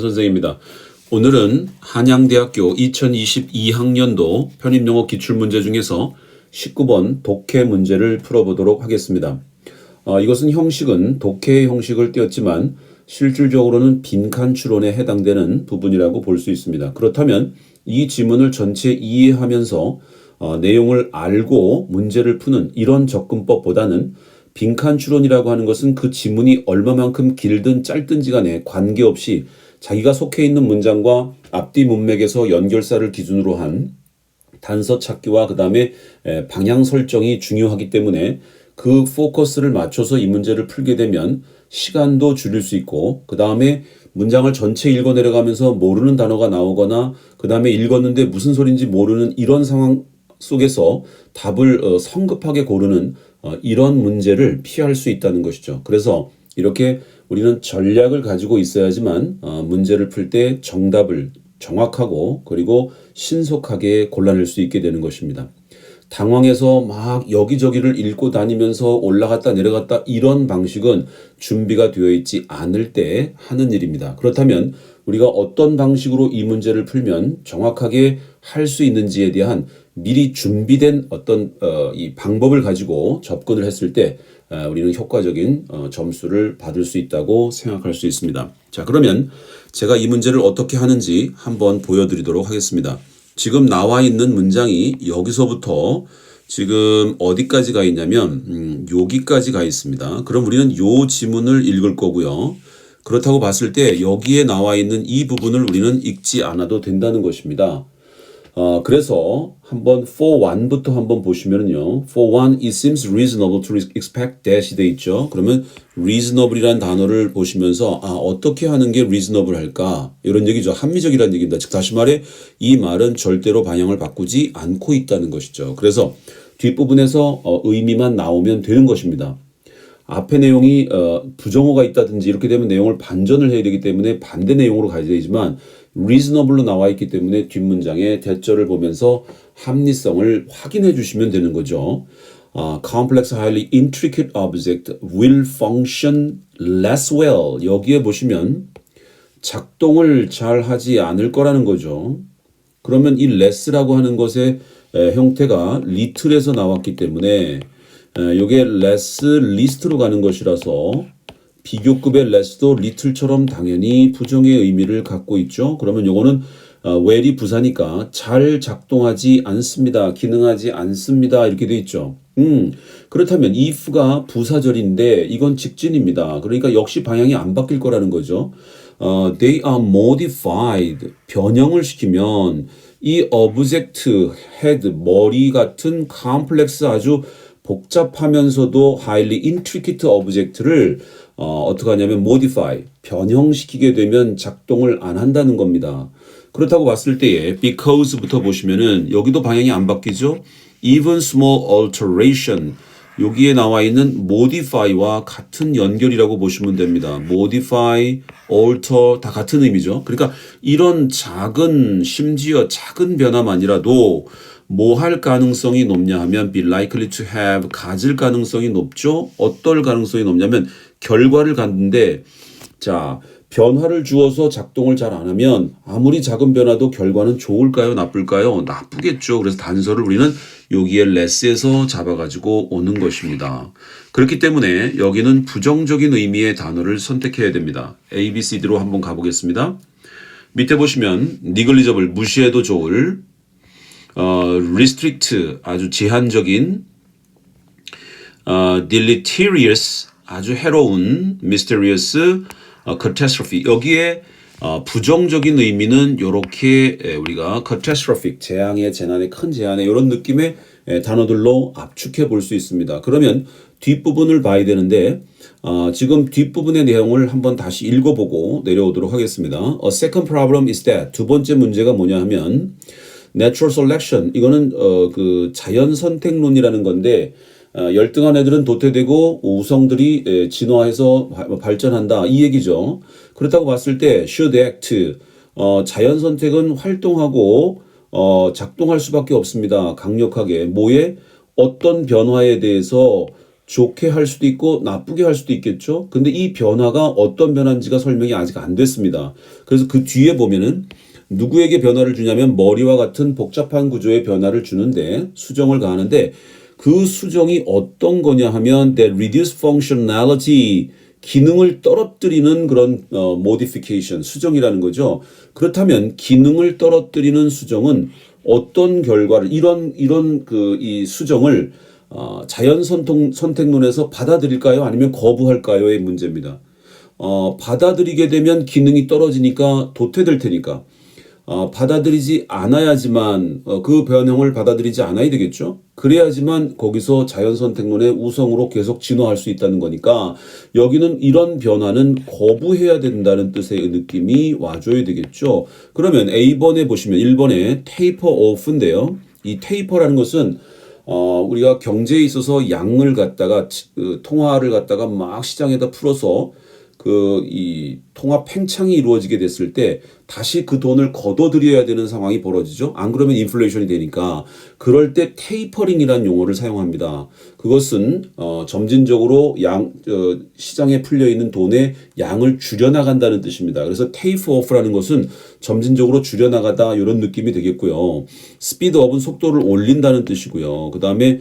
선생입니다. 오늘은 한양대학교 2022학년도 편입영어 기출문제 중에서 19번 독해 문제를 풀어보도록 하겠습니다. 이것은 형식은 독해의 형식을 띄었지만 실질적으로는 빈칸 추론에 해당되는 부분이라고 볼 수 있습니다. 그렇다면 이 지문을 전체 이해하면서 내용을 알고 문제를 푸는 이런 접근법보다는 빈칸 추론이라고 하는 것은 그 지문이 얼마만큼 길든 짧든지 간에 관계없이 자기가 속해 있는 문장과 앞뒤 문맥에서 연결사를 기준으로 한 단서 찾기와 그 다음에 방향 설정이 중요하기 때문에 그 포커스를 맞춰서 이 문제를 풀게 되면 시간도 줄일 수 있고 그 다음에 문장을 전체 읽어 내려가면서 모르는 단어가 나오거나 그 다음에 읽었는데 무슨 소린지 모르는 이런 상황 속에서 답을 성급하게 고르는 이런 문제를 피할 수 있다는 것이죠. 그래서 이렇게 우리는 전략을 가지고 있어야지만 문제를 풀 때 정답을 정확하고 그리고 신속하게 골라낼 수 있게 되는 것입니다. 당황해서 막 여기저기를 읽고 다니면서 올라갔다 내려갔다 이런 방식은 준비가 되어 있지 않을 때 하는 일입니다. 그렇다면 우리가 어떤 방식으로 이 문제를 풀면 정확하게 할 수 있는지에 대한 미리 준비된 어떤 이 방법을 가지고 접근을 했을 때 우리는 효과적인 점수를 받을 수 있다고 생각할 수 있습니다. 자, 그러면 제가 이 문제를 어떻게 하는지 한번 보여드리도록 하겠습니다. 지금 나와 있는 문장이 여기서부터 지금 어디까지 가 있냐면 여기까지 가 있습니다. 그럼 우리는 요 지문을 읽을 거고요. 그렇다고 봤을 때 여기에 나와 있는 이 부분을 우리는 읽지 않아도 된다는 것입니다. 그래서 한번 for one부터 한번 보시면은요. For one, it seems reasonable to expect dash 돼 있죠. 그러면 reasonable이라는 단어를 보시면서 어떻게 하는 게 reasonable 할까? 이런 얘기죠. 합리적이라는 얘기입니다. 즉 다시 말해 이 말은 절대로 방향을 바꾸지 않고 있다는 것이죠. 그래서 뒷부분에서 의미만 나오면 되는 것입니다. 앞에 내용이 부정어가 있다든지 이렇게 되면 내용을 반전을 해야 되기 때문에 반대 내용으로 가야 되지만 reasonable로 나와 있기 때문에 뒷문장의 대절을 보면서 합리성을 확인해 주시면 되는 거죠. Complex, highly intricate object will function less well. 여기에 보시면 작동을 잘 하지 않을 거라는 거죠. 그러면 이 less라고 하는 것의 형태가 little에서 나왔기 때문에 이게 less, least로 가는 것이라서 비교급의 less도 little처럼 당연히 부정의 의미를 갖고 있죠. 그러면 요거는 well이 부사니까 잘 작동하지 않습니다. 기능하지 않습니다. 이렇게 돼 있죠. 그렇다면 if가 부사절인데 이건 직진입니다. 그러니까 역시 방향이 안 바뀔 거라는 거죠. They are modified. 변형을 시키면 이 object, head, 머리 같은 complex 아주 복잡하면서도 highly intricate object를 어떻게 하냐면 modify, 변형시키게 되면 작동을 안 한다는 겁니다. 그렇다고 봤을 때에 because부터 보시면은 여기도 방향이 안 바뀌죠. even small alteration, 여기에 나와 있는 modify와 같은 연결이라고 보시면 됩니다. modify, alter 다 같은 의미죠. 그러니까 이런 작은 심지어 작은 변화만이라도 뭐 할 가능성이 높냐 하면 be likely to have, 가질 가능성이 높죠. 어떨 가능성이 높냐면 결과를 갖는데 자 변화를 주어서 작동을 잘 안 하면 아무리 작은 변화도 결과는 좋을까요? 나쁠까요? 나쁘겠죠. 그래서 단서를 우리는 여기에 less에서 잡아가지고 오는 것입니다. 그렇기 때문에 여기는 부정적인 의미의 단어를 선택해야 됩니다. A, B, C, D로 한번 가보겠습니다. 밑에 보시면 negligible, 무시해도 좋을, restrict, 아주 제한적인, deleterious, 아주 해로운, mysterious, catastrophe. 여기에 부정적인 의미는 이렇게 우리가 catastrophic, 재앙의, 재난의, 큰 재난의 이런 느낌의 단어들로 압축해 볼 수 있습니다. 그러면 뒷부분을 봐야 되는데 지금 뒷부분의 내용을 한번 다시 읽어보고 내려오도록 하겠습니다. A second problem is that, 두 번째 문제가 뭐냐 하면 natural selection, 이거는 그 자연 선택론이라는 건데 열등한 애들은 도태되고 우성들이 진화해서 발전한다 이 얘기죠. 그렇다고 봤을 때 should act, 자연 선택은 활동하고 작동할 수밖에 없습니다. 강력하게 뭐에 어떤 변화에 대해서 좋게 할 수도 있고 나쁘게 할 수도 있겠죠. 근데 이 변화가 어떤 변화인지가 설명이 아직 안 됐습니다. 그래서 그 뒤에 보면은 누구에게 변화를 주냐면 머리와 같은 복잡한 구조의 변화를 주는데 수정을 가하는데 그 수정이 어떤 거냐 하면 that reduce functionality 기능을 떨어뜨리는 그런 modification 수정이라는 거죠. 그렇다면 기능을 떨어뜨리는 수정은 어떤 결과를 이런 그 이 수정을 자연 선택론에서 받아들일까요? 아니면 거부할까요?의 문제입니다. 받아들이게 되면 기능이 떨어지니까 도태될 테니까 받아들이지 않아야지만 그 변형을 받아들이지 않아야 되겠죠. 그래야지만 거기서 자연 선택론의 우성으로 계속 진화할 수 있다는 거니까 여기는 이런 변화는 거부해야 된다는 뜻의 느낌이 와줘야 되겠죠. 그러면 A번에 보시면 1번에 테이퍼 오프인데요. 이 테이퍼라는 것은 우리가 경제에 있어서 양을 갖다가 통화를 갖다가 막 시장에다 풀어서 이 통화 팽창이 이루어지게 됐을 때 다시 그 돈을 걷어들여야 되는 상황이 벌어지죠. 안 그러면 인플레이션이 되니까 그럴 때 테이퍼링이라는 용어를 사용합니다. 그것은 점진적으로 시장에 풀려 있는 돈의 양을 줄여나간다는 뜻입니다. 그래서 테이퍼 오프라는 것은 점진적으로 줄여나가다 이런 느낌이 되겠고요. 스피드업은 속도를 올린다는 뜻이고요. 그 다음에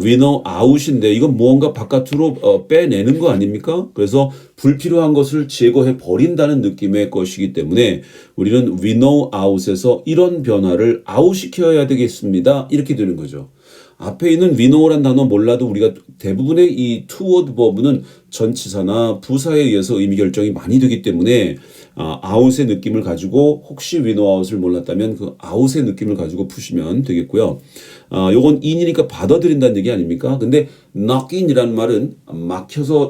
위너 아웃인데 이건 무언가 바깥으로 빼내는 거 아닙니까? 그래서 불필요한 것을 제거해 버린다는 느낌의 것이기 때문에 우리는 위너 아웃에서 이런 변화를 아웃시켜야 되겠습니다. 이렇게 되는 거죠. 앞에 있는 위노란 단어 몰라도 우리가 대부분의 이 투워드 버브는 전치사나 부사에 의해서 의미 결정이 많이 되기 때문에 아웃의 느낌을 가지고 혹시 위노 아웃을 몰랐다면 그 아웃의 느낌을 가지고 푸시면 되겠고요. 요건 in이니까 받아들인다는 얘기 아닙니까? 근데 knock in이라는 말은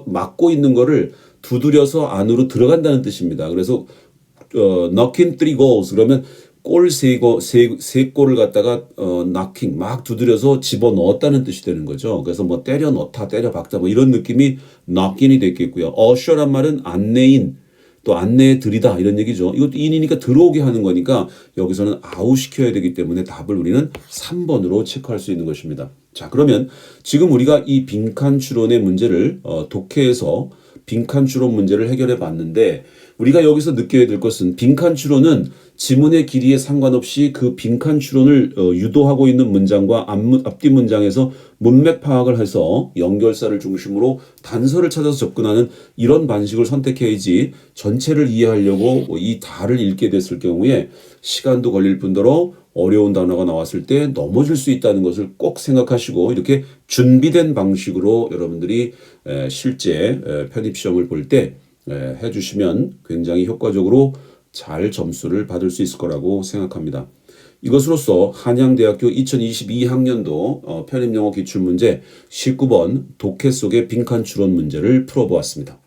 막고 있는 거를 두드려서 안으로 들어간다는 뜻입니다. 그래서 knock in 3 goals 그러면 골 세 골을 갖다가 knocking 막 두드려서 집어 넣었다는 뜻이 되는 거죠. 그래서 뭐 때려 넣다, 때려 박다 뭐 이런 느낌이 knock in이 됐겠고요. usher란 말은 안내인 또 안내해 드리다 이런 얘기죠. 이것도 in이니까 들어오게 하는 거니까 여기서는 아웃 시켜야 되기 때문에 답을 우리는 3번으로 체크할 수 있는 것입니다. 자, 그러면 지금 우리가 이 빈칸 추론의 문제를 독해에서 빈칸 추론 문제를 해결해 봤는데 우리가 여기서 느껴야 될 것은 빈칸 추론은 지문의 길이에 상관없이 그 빈칸 추론을 유도하고 있는 문장과 앞뒤 문장에서 문맥 파악을 해서 연결사를 중심으로 단서를 찾아서 접근하는 이런 방식을 선택해야지 전체를 이해하려고 이 다를 읽게 됐을 경우에 시간도 걸릴 뿐더러 어려운 단어가 나왔을 때 넘어질 수 있다는 것을 꼭 생각하시고 이렇게 준비된 방식으로 여러분들이 실제 편입시험을 볼 때 해주시면 굉장히 효과적으로 잘 점수를 받을 수 있을 거라고 생각합니다. 이것으로써 한양대학교 2022학년도 편입영어 기출문제 19번 독해 속의 빈칸 추론 문제를 풀어보았습니다.